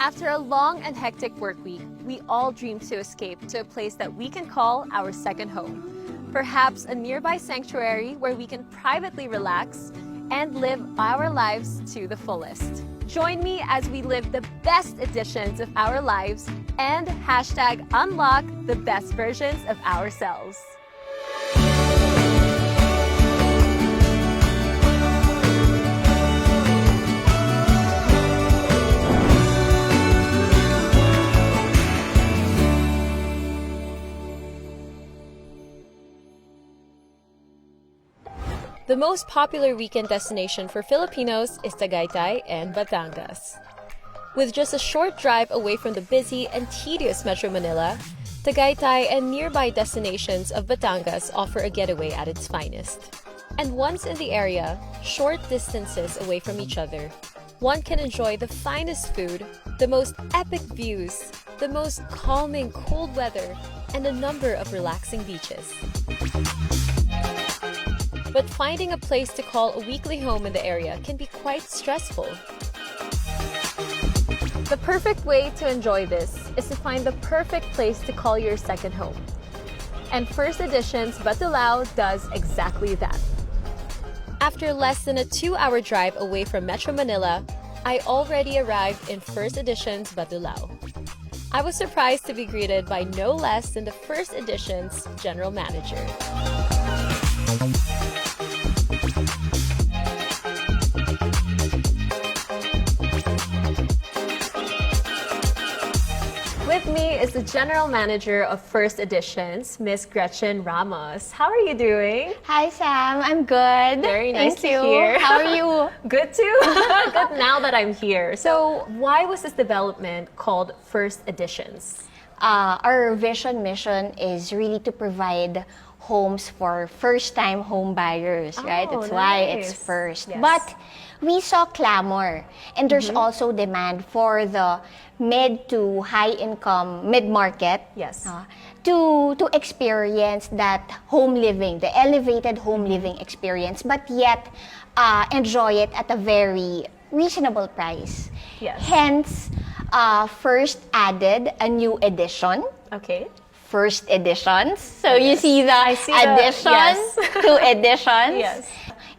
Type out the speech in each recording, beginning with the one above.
After a long and hectic work week, we all dream to escape to a place that we can call our second home. Perhaps a nearby sanctuary where we can privately relax and live our lives to the fullest. Join me as we live the best editions of our lives and hashtag unlock the best versions of ourselves. The most popular weekend destination for Filipinos is Tagaytay and Batangas. With just a short drive away from the busy and tedious Metro Manila, Tagaytay and nearby destinations of Batangas offer a getaway at its finest. And once in the area, short distances away from each other, one can enjoy the finest food, the most epic views, the most calming cold weather, and a number of relaxing beaches. But finding a place to call a weekly home in the area can be quite stressful. The perfect way to enjoy this is to find the perfect place to call your second home. And Phirst Edition's Batulao does exactly that. After less than a 2-hour drive away from Metro Manila, I already arrived in Phirst Edition's Batulao. I was surprised to be greeted by no less than the Phirst Edition's General Manager. With me is the General Manager of Phirst Editions, Miss Gretchen Ramos. How are you doing? Hi, Sam. I'm good. Very nice Thank to you. hear. How are you? Good too. Good now that I'm here. So, why was this development called Phirst Editions? Our vision mission is really to provide homes for first-time home buyers, right? That's why it's nice. Phirst. Yes. But we saw clamor, and there's also demand for the mid to high-income mid-market. Yes. To experience that home living, the elevated home living experience, but yet enjoy it at a very reasonable price. Yes. Hence, Phirst added a new edition. Okay. Phirst Editions. So you see the addition yes. to editions. Yes.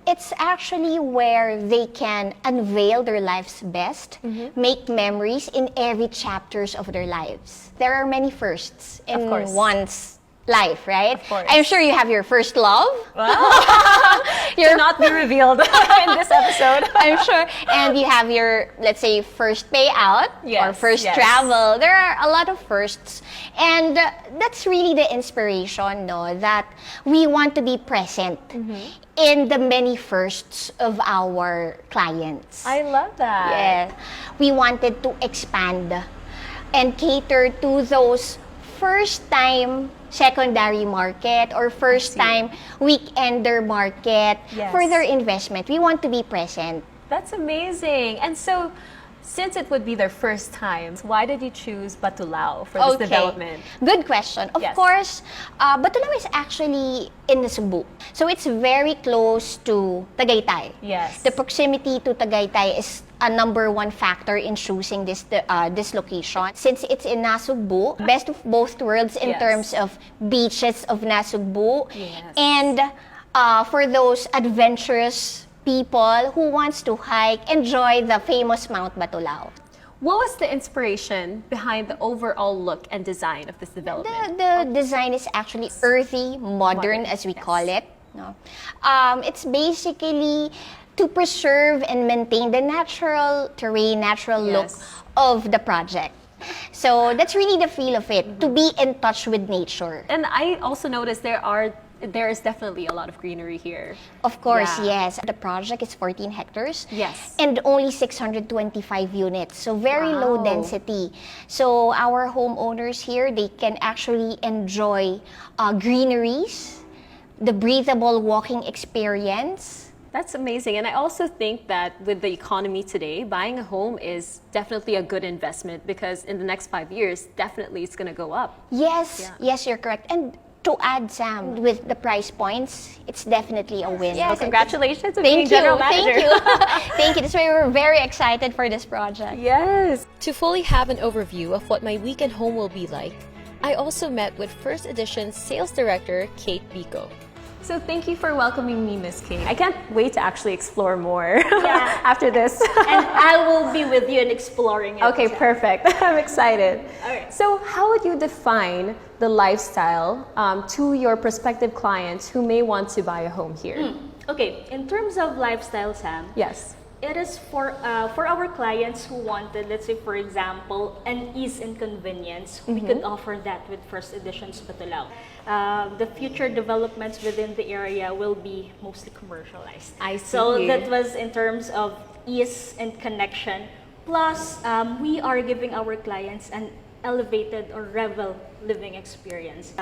It's actually where they can unveil their life's best, make memories in every chapters of their lives. There are many firsts in one's life, right? Of course. I'm sure you have your first love. Wow. To not be revealed in this episode. I'm sure. And you have your, let's say, first payout or first travel. There are a lot of firsts. And that's really the inspiration, no, that we want to be present in the many firsts of our clients. I love that. Yeah. We wanted to expand and cater to those first-time secondary market or first-time weekender market for their investment. We want to be present. That's amazing. And so, since it would be their first time, why did you choose Batulao for this development? Good question. Of course, Batulao is actually in Cebu. So it's very close to Tagaytay. Yes. The proximity to Tagaytay is a number one factor in choosing this location. Since it's in Nasugbu, best of both worlds in terms of beaches of Nasugbu. Yes. And for those adventurous people who wants to hike, enjoy the famous Mount Batulao. What was the inspiration behind the overall look and design of this development? The design is actually earthy, modern as we call it. No? It's basically to preserve and maintain the natural terrain, natural look of the project. So that's really the feel of it, to be in touch with nature. And I also noticed there is definitely a lot of greenery here. Of course, yes. The project is 14 hectares. Yes. And only 625 units. So very low density. So our homeowners here, they can actually enjoy greeneries, the breathable walking experience. That's amazing. And I also think that with the economy today, buying a home is definitely a good investment because in the next 5 years, definitely it's going to go up. Yes, yes, you're correct. And to add, Sam, with the price points, it's definitely a win. Yes, well, congratulations on being general manager. Thank you. Thank you. That's why we're very excited for this project. Yes. To fully have an overview of what my weekend home will be like, I also met with Phirst Edition's sales director, Kate Bico. So thank you for welcoming me, Miss Kate. I can't wait to actually explore more after this. And I will be with you in exploring it. Okay, perfect. I'm excited. All right. So how would you define the lifestyle to your prospective clients who may want to buy a home here? Okay, in terms of lifestyle, Sam. Yes. It is for our clients who wanted, let's say, for example, an ease and convenience. We could offer that with Phirst Edition's Batulao. The future developments within the area will be mostly commercialized. I see. So that was in terms of ease and connection. Plus, we are giving our clients an elevated or revel living experience.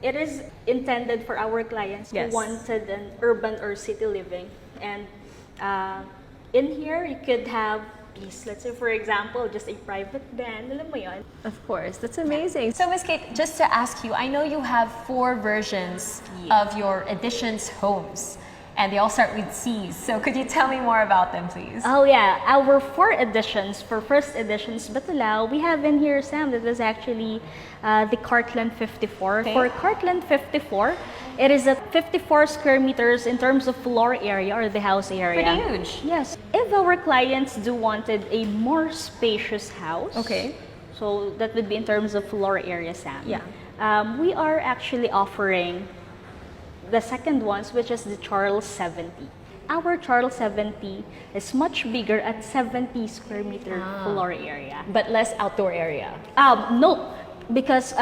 It is intended for our clients who wanted an urban or city living. And in here, you could have, let's say for example, just a private den. Alam mo yun? Of course, that's amazing. So Miss Kate, just to ask you, I know you have 4 versions of your Editions homes, and they all start with C's. So could you tell me more about them, please? Oh yeah, our 4 editions for Phirst Editions Batulao, we have in here, Sam, that was actually the Cartland 54. Okay. For Cartland 54, it is at 54 square meters in terms of floor area or the house area. Pretty huge. Yes. If our clients do wanted a more spacious house, so that would be in terms of floor area, Sam. Yeah. We are actually offering the second ones, which is the Charles 70. Our Charles 70 is much bigger at 70 square meter floor area. But less outdoor area. No, because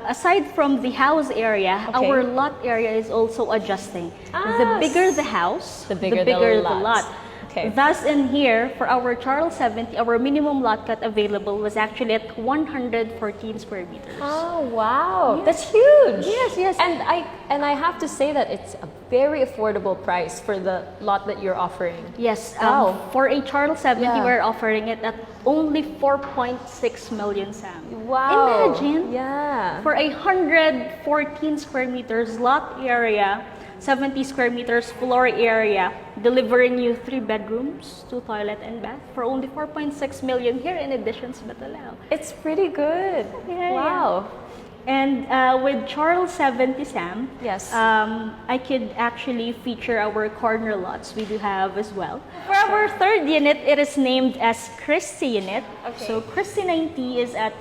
aside from the house area, our lot area is also adjusting. The bigger the house, the bigger the lot. Okay. Thus, in here, for our Charles 70, our minimum lot cut available was actually at 114 square meters. Oh, wow. Yes. That's huge. Yes, yes. And I have to say that it's a very affordable price for the lot that you're offering. Yes. Wow. For a Charles 70, we're offering it at only 4.6 million, Sam. Wow. Imagine. Yeah. For 114 square meters lot area, 70 square meters floor area, delivering you 3 bedrooms, 2 toilet and bath for only 4.6 million here in Editions Batulao. It's pretty good. Yeah, wow. And with Charles 70, Sam, yes, I could actually feature our corner lots. We do have as well. For our third unit, it is named as Christie unit. Okay. So Christie 90 is at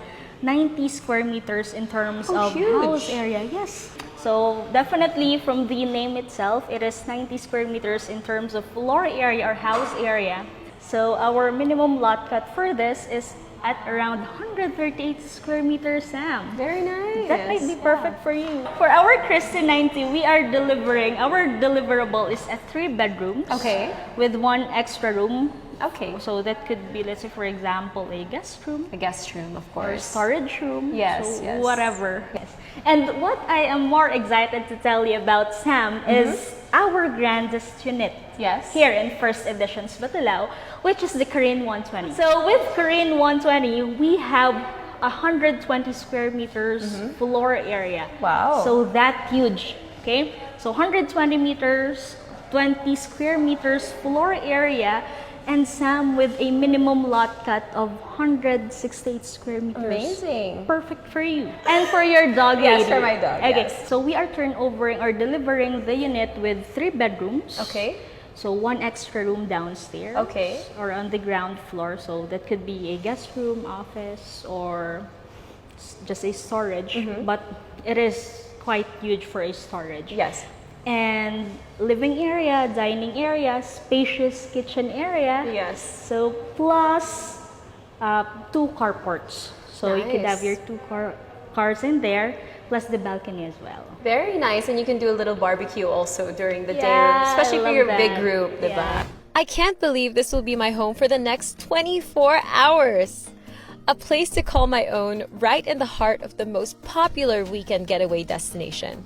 90 square meters in terms of huge. house area. Yes. So definitely from the name itself, it is 90 square meters in terms of floor area or house area. So our minimum lot cut for this is at around 138 square meters, Sam. Very nice. That might be perfect for you. For our Christie 90, we are delivering, our deliverable is at 3 bedrooms. Okay. With 1 extra room. Okay. So that could be, let's say for example, a guest room. A guest room, of Or a course. storage room. Yes, so yes. whatever. Yes. And what I am more excited to tell you about, Sam, is our grandest unit. Yes. Here in Phirst Editions Batulao, which is the Korean 120. So with Korean 120, we have 120 square meters floor area. Wow. So that huge. Okay. So 120 meters, 20 square meters floor area. And Sam, with a minimum lot cut of 168 square meters. Amazing. Perfect for you. And for your dog, Yes, lady. for my dog, Okay, yes. so we are turnovering or delivering the unit with 3 bedrooms. Okay. So 1 extra room downstairs. Okay. Or on the ground floor. So that could be a guest room, office, or just a storage. But it is quite huge for a storage. Yes. And living area, dining area, spacious kitchen area. Yes. So plus 2 carports. So you could have Nice. your 2 cars in there, plus the balcony as well. Very nice, and you can do a little barbecue also during the day, Yeah, especially I for love your that. big group, diba? Yeah. I can't believe this will be my home for the next 24 hours. A place to call my own right in the heart of the most popular weekend getaway destination.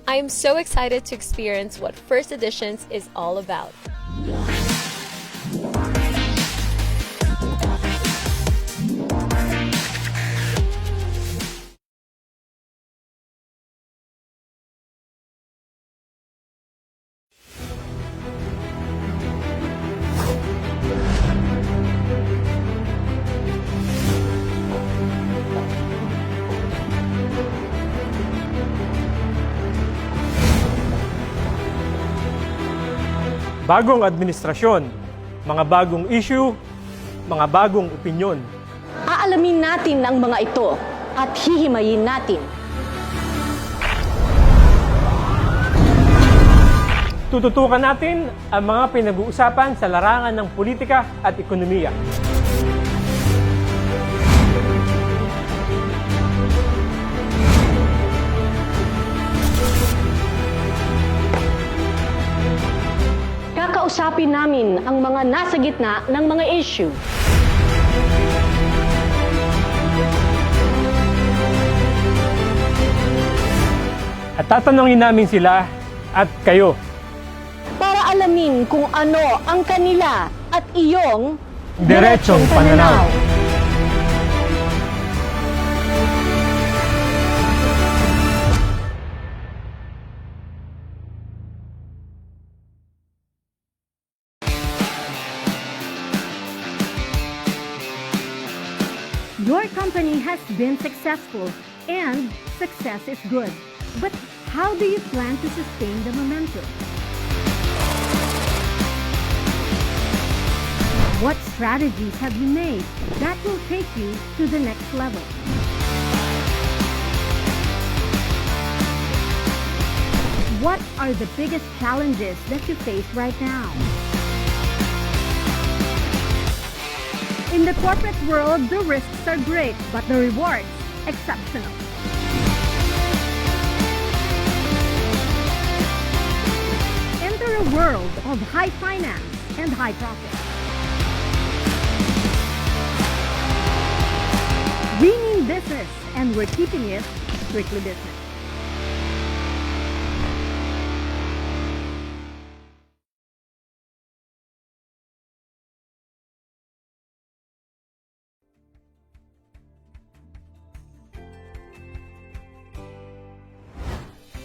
I am so excited to experience what Phirst Editions is all about. bagong administrasyon, mga bagong issue, mga bagong opinyon. Aalamin natin ang mga ito at hihimayin natin. Tututukan natin ang mga pinag-uusapan sa larangan ng politika at ekonomiya. Kakausapin namin ang mga nasa gitna ng mga issue. At tatanungin namin sila at kayo. Para alamin kung ano ang kanila at iyong Diretsong pananaw. Your company has been successful and success is good. But how do you plan to sustain the momentum? What strategies have you made that will take you to the next level? What are the biggest challenges that you face right now? In the corporate world, the risks are great, but the rewards exceptional. Enter a world of high finance and high profit. We mean business, and we're keeping it strictly business.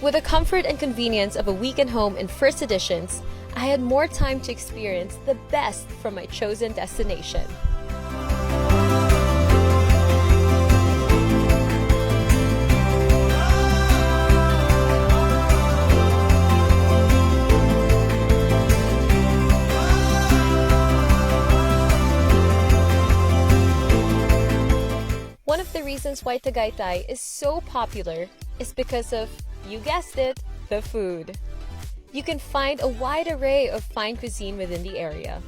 With the comfort and convenience of a weekend home in Phirst editions, I had more time to experience the best from my chosen destination. One of the reasons why Tagaytay is so popular is because of, you guessed it, the food. You can find a wide array of fine cuisine within the area.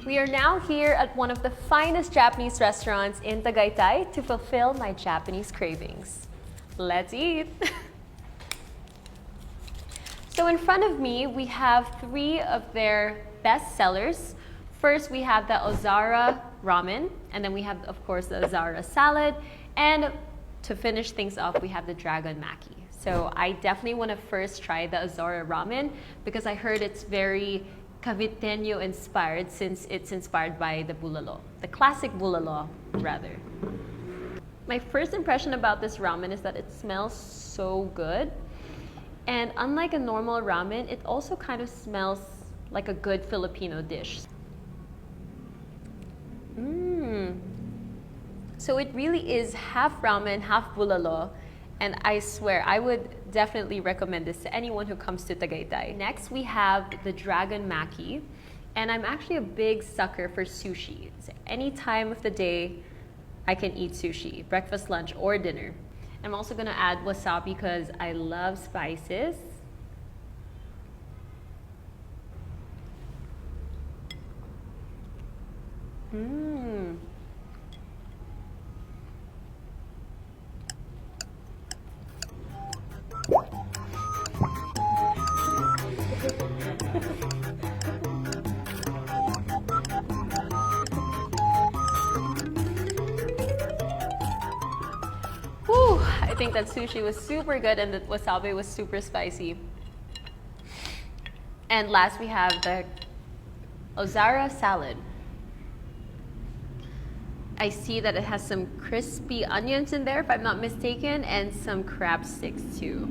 We are now here at one of the finest Japanese restaurants in Tagaytay to fulfill my Japanese cravings. Let's eat! So in front of me, we have three of their best sellers. First, we have the Ozara ramen, and then we have, of course, the Ozara salad, and to finish things off, we have the Dragon Maki. So I definitely want to first try the Ozara ramen because I heard it's very Caviteño inspired since it's inspired by the bulalo, the classic bulalo, rather. My first impression about this ramen is that it smells so good. And unlike a normal ramen, it also kind of smells like a good Filipino dish. So it really is half ramen, half bulalo. And I swear, I would definitely recommend this to anyone who comes to Tagaytay. Next, we have the Dragon Maki. And I'm actually a big sucker for sushi. So any time of the day, I can eat sushi, breakfast, lunch, or dinner. I'm also gonna add wasabi because I love spices. Whew, I think that sushi was super good and the wasabi was super spicy. And last we have the Ozara salad. I see that it has some crispy onions in there, if I'm not mistaken, and some crab sticks too.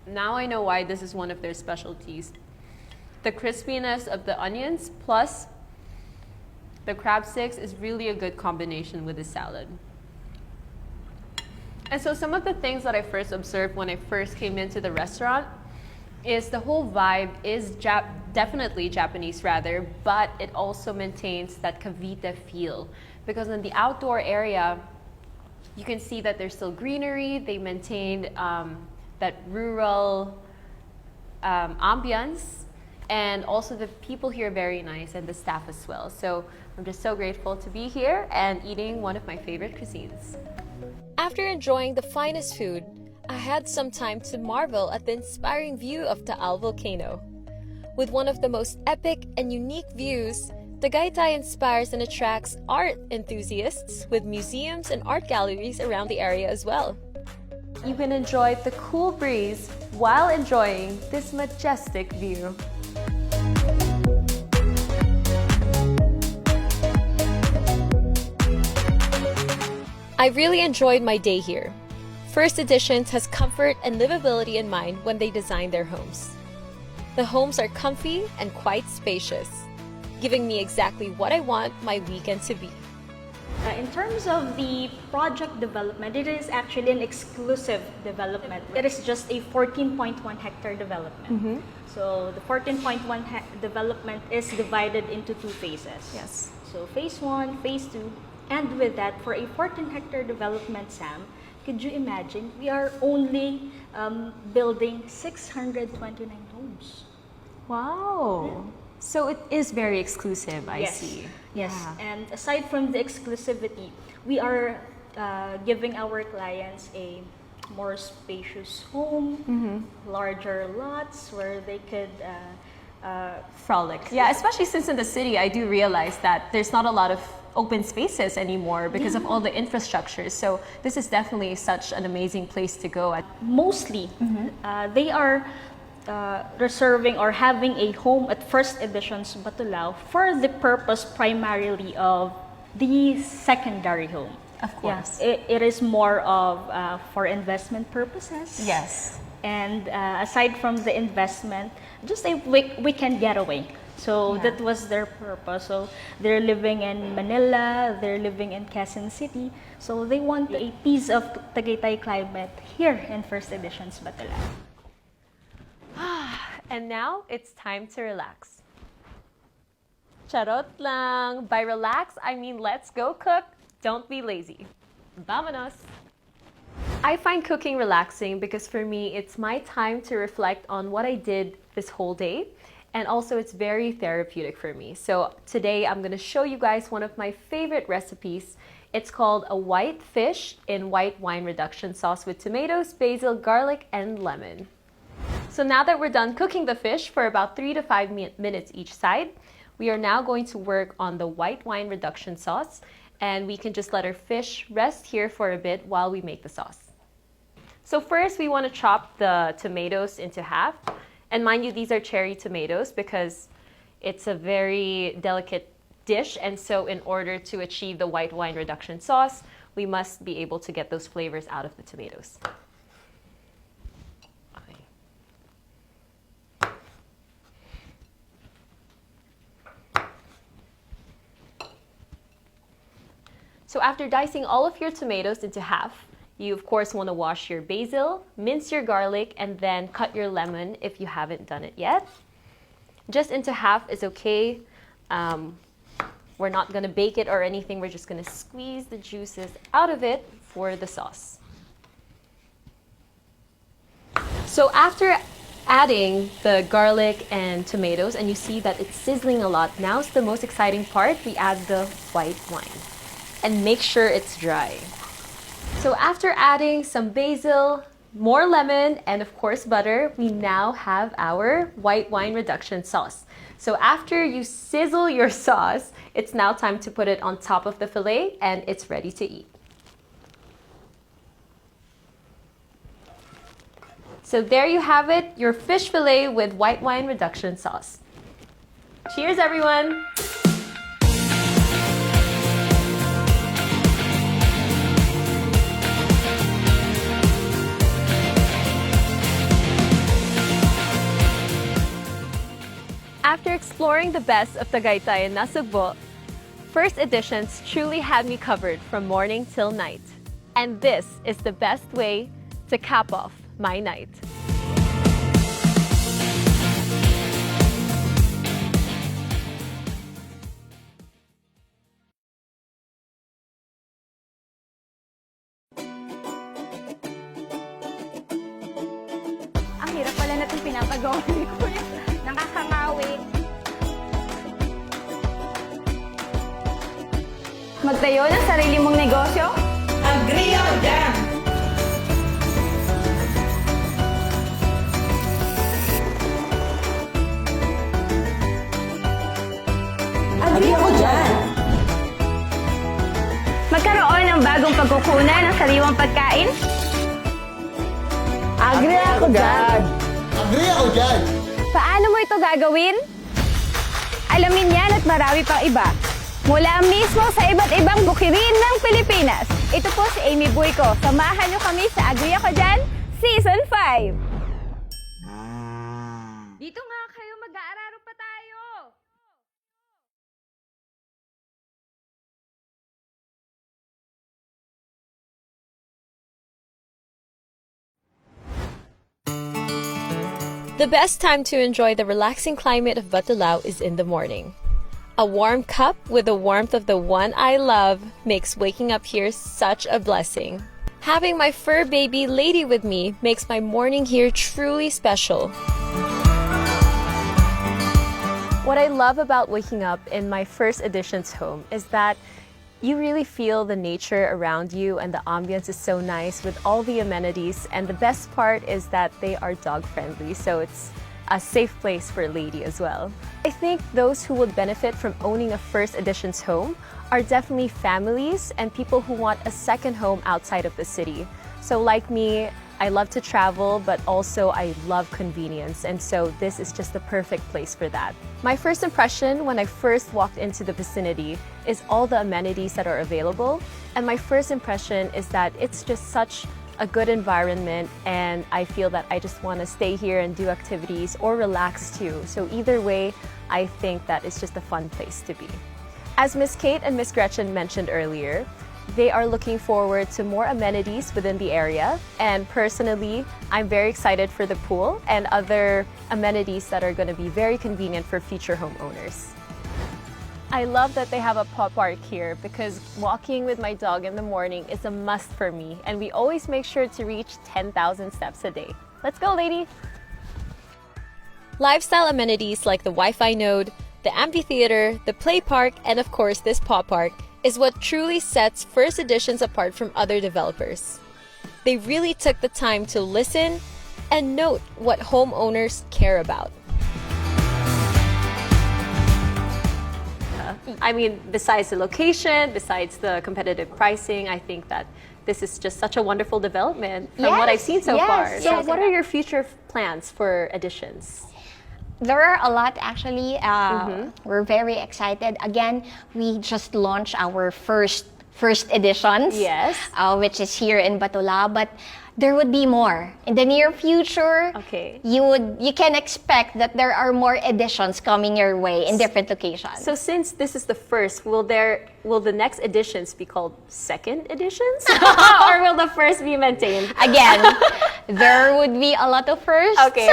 Now I know why this is one of their specialties. the crispiness of the onions plus the crab sticks is really a good combination with the salad. And so some of the things that I first observed when I first came into the restaurant is the whole vibe is definitely Japanese rather, but it also maintains that Cavite feel. Because in the outdoor area, you can see that there's still greenery. They maintained that rural ambience. And also the people here are very nice and the staff as well. So I'm just so grateful to be here and eating one of my favorite cuisines. After enjoying the finest food, I had some time to marvel at the inspiring view of Taal volcano. With one of the most epic and unique views, Tagaytay inspires and attracts art enthusiasts with museums and art galleries around the area as well. You can enjoy the cool breeze while enjoying this majestic view. I really enjoyed my day here. Phirst Editions has comfort and livability in mind when they design their homes. The homes are comfy and quite spacious, giving me exactly what I want my weekend to be. In terms of the project development, it is actually an exclusive development. It is just a 14.1 hectare development. So the 14.1 development is divided into two phases. Yes. So phase 1, phase 2, and with that, for a 14 hectare development, Sam, could you imagine, we are only building 629 homes. Wow. Yeah. So it is very exclusive, I Yes. see. Yes, Yeah. and aside from the exclusivity, we are giving our clients a more spacious home, larger lots where they could Frolic. Yeah, especially since in the city, I do realize that there's not a lot of open spaces anymore because of all the infrastructure. So this is definitely such an amazing place to go. mostly they are reserving or having a home at Phirst Editions Batulao for the purpose primarily of the secondary home. Of course. Yeah, it is more of for investment purposes. Yes. And aside from the investment, just a weekend getaway. So that was their purpose. So they're living in Manila, they're living in Quezon City. So they want a piece of Tagaytay climate here in Phirst Editions Batulao. And now it's time to relax. Charot lang. By relax, I mean let's go cook. Don't be lazy. Vámonos. I find cooking relaxing because for me, it's my time to reflect on what I did this whole day. And also it's very therapeutic for me. So today I'm gonna show you guys one of my favorite recipes. It's called a white fish in white wine reduction sauce with tomatoes, basil, garlic, and lemon. So now that we're done cooking the fish for about 3 to 5 minutes each side, we are now going to work on the white wine reduction sauce, and we can just let our fish rest here for a bit while we make the sauce. So first we want to chop the tomatoes into half. And mind you, these are cherry tomatoes because it's a very delicate dish, and so in order to achieve the white wine reduction sauce, we must be able to get those flavors out of the tomatoes. So after dicing all of your tomatoes into half, you of course want to wash your basil, mince your garlic, and then cut your lemon if you haven't done it yet. Just into half is okay. We're not going to bake it or anything. We're just going to squeeze the juices out of it for the sauce. So after adding the garlic and tomatoes, and you see that it's sizzling a lot, now's the most exciting part. We add the white wine and make sure it's dry. So after adding some basil, more lemon, and of course butter, we now have our white wine reduction sauce. So after you sizzle your sauce, it's now time to put it on top of the fillet and it's ready to eat. So there you have it, your fish fillet with white wine reduction sauce. Cheers, everyone! exploring the best of Tagaytay and Nasugbo, Phirst Editions truly had me covered from morning till night. And this is the best way to cap off my night. Ang hirap pala na itong pinapagawa ni Kuya. Nakakangawi. Magtayo ng sarili mong negosyo? Agree ako dyan! Agree ako dyan! Magkaroon ng bagong pagkukunan ng sariwang pagkain? Agree ako dyan. Agree ako dyan! Paano mo ito gagawin? Alamin yan at marami pang iba. Mula mismo sa iba't ibang bukirin ng Pilipinas. Ito po si Amy Buico. Samahan niyo kami sa Agree Ako Dyan Season 5. Dito nga kayo, mag-aararo pa tayo. The best time to enjoy the relaxing climate of Batulao is in the morning. A warm cup with the warmth of the one I love makes waking up here such a blessing. Having my fur baby Lady with me makes my morning here truly special. What I love about waking up in my Phirst Editions home is that you really feel the nature around you and the ambience is so nice with all the amenities, and the best part is that they are dog friendly, so it's a safe place for a lady as well. I think those who would benefit from owning a Phirst Editions home are definitely families and people who want a second home outside of the city. So like me, I love to travel, but also I love convenience, and so this is just the perfect place for that. My first impression when I first walked into the vicinity is all the amenities that are available, and my first impression is that it's just such a good environment, and I feel that I just want to stay here and do activities or relax too. So either way, I think that it's just a fun place to be. As Miss Kate and Miss Gretchen mentioned earlier, they are looking forward to more amenities within the area, and personally, I'm very excited for the pool and other amenities that are going to be very convenient for future homeowners. I love that they have a paw park here because walking with my dog in the morning is a must for me, and we always make sure to reach 10,000 steps a day. Let's go, lady! Lifestyle amenities like the Wi-Fi node, the amphitheater, the play park, and of course this paw park is what truly sets Phirst Editions apart from other developers. They really took the time to listen and note what homeowners care about. I mean, besides the location, besides the competitive pricing, I think that this is just such a wonderful development from what I've seen so far. So what are your future plans for Editions? There are a lot actually. We're very excited. Again, we just launched our first Editions. Yes. Which is here in Batulao, but there would be more in the near future. Okay. You can expect that there are more editions coming your way in different locations. So since this is the first, will the next editions be called second editions? Or will the first be maintained? Again, there would be a lot of firsts. Okay.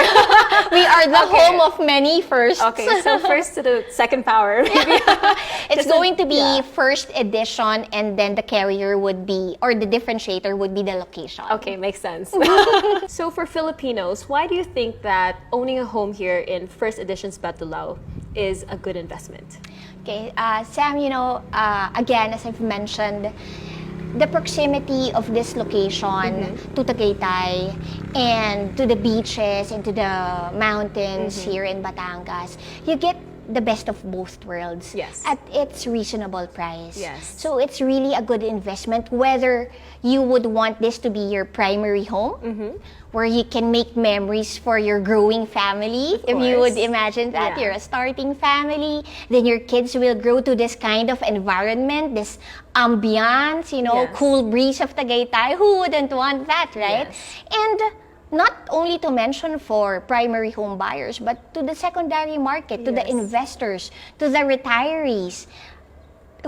We are the home of many firsts. Okay, so first to the second power, maybe. It's going to be Phirst Edition, and then the carrier would be, or the differentiator would be the location. Okay, makes sense. So for Filipinos, why do you think that owning a home here in Phirst Editions Batulao is a good investment? Okay, Sam, again, as I've mentioned, the proximity of this location to Tagaytay and to the beaches and to the mountains here in Batangas, you get the best of both worlds at its reasonable price. Yes. So it's really a good investment, whether you would want this to be your primary home, where you can make memories for your growing family. If you would imagine that, you're a starting family, then your kids will grow to this kind of environment, this ambiance, cool breeze of Tagaytay. Who wouldn't want that, right? Yes. And not only to mention for primary home buyers, but to the secondary market, to the investors, to the retirees.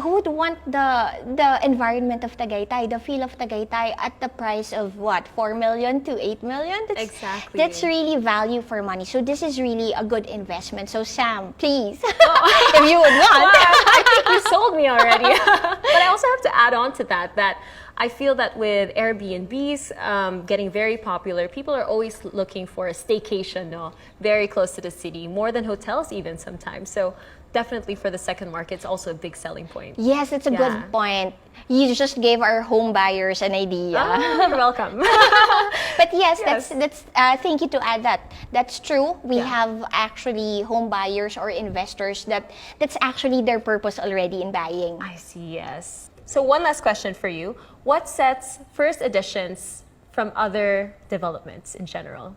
Who would want the environment of Tagaytay, the feel of Tagaytay at the price of what, 4 million to 8 million? Exactly. That's really value for money. So this is really a good investment. So Sam, please, if you would want. I think you sold me already. But I also have to add on to that I feel that with Airbnbs getting very popular, people are always looking for a staycation, no? Very close to the city, more than hotels even sometimes. So definitely for the second market, it's also a big selling point. Yes, it's a good point. You just gave our home buyers an idea. Oh, you're welcome. But yes, that's thank you to add that. That's true. We have actually home buyers or investors that's actually their purpose already in buying. I see, yes. So one last question for you. What sets Phirst Editions from other developments in general?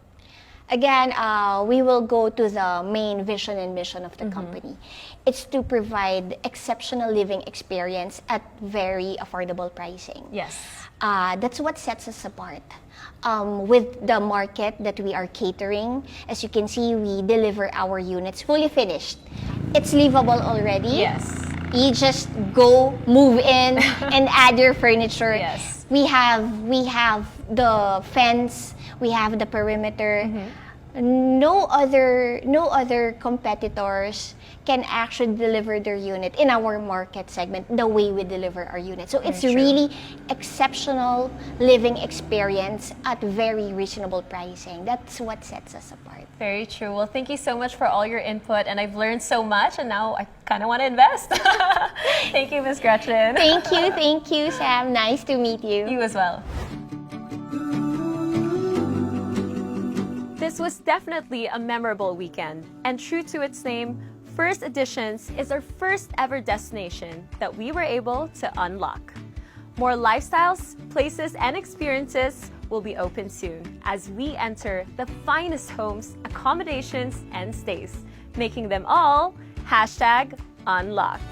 Again, we will go to the main vision and mission of the company. It's to provide exceptional living experience at very affordable pricing. Yes. That's what sets us apart. With the market that we are catering, as you can see, we deliver our units fully finished. It's livable already. Yes. You just go, move in, and add your furniture. Yes. We have the fence, we have the perimeter. No other competitors can actually deliver their unit in our market segment the way we deliver our unit. So it's really exceptional living experience at very reasonable pricing. That's what sets us apart. Very true. Well, thank you so much for all your input, and I've learned so much, and now I kind of want to invest. Thank you, Ms. Gretchen. Thank you, Sam. Nice to meet you. You as well. This was definitely a memorable weekend, and true to its name, Phirst Editions is our first ever destination that we were able to unlock. More lifestyles, places, and experiences will be open soon as we enter the finest homes, accommodations, and stays, making them all #unlocked.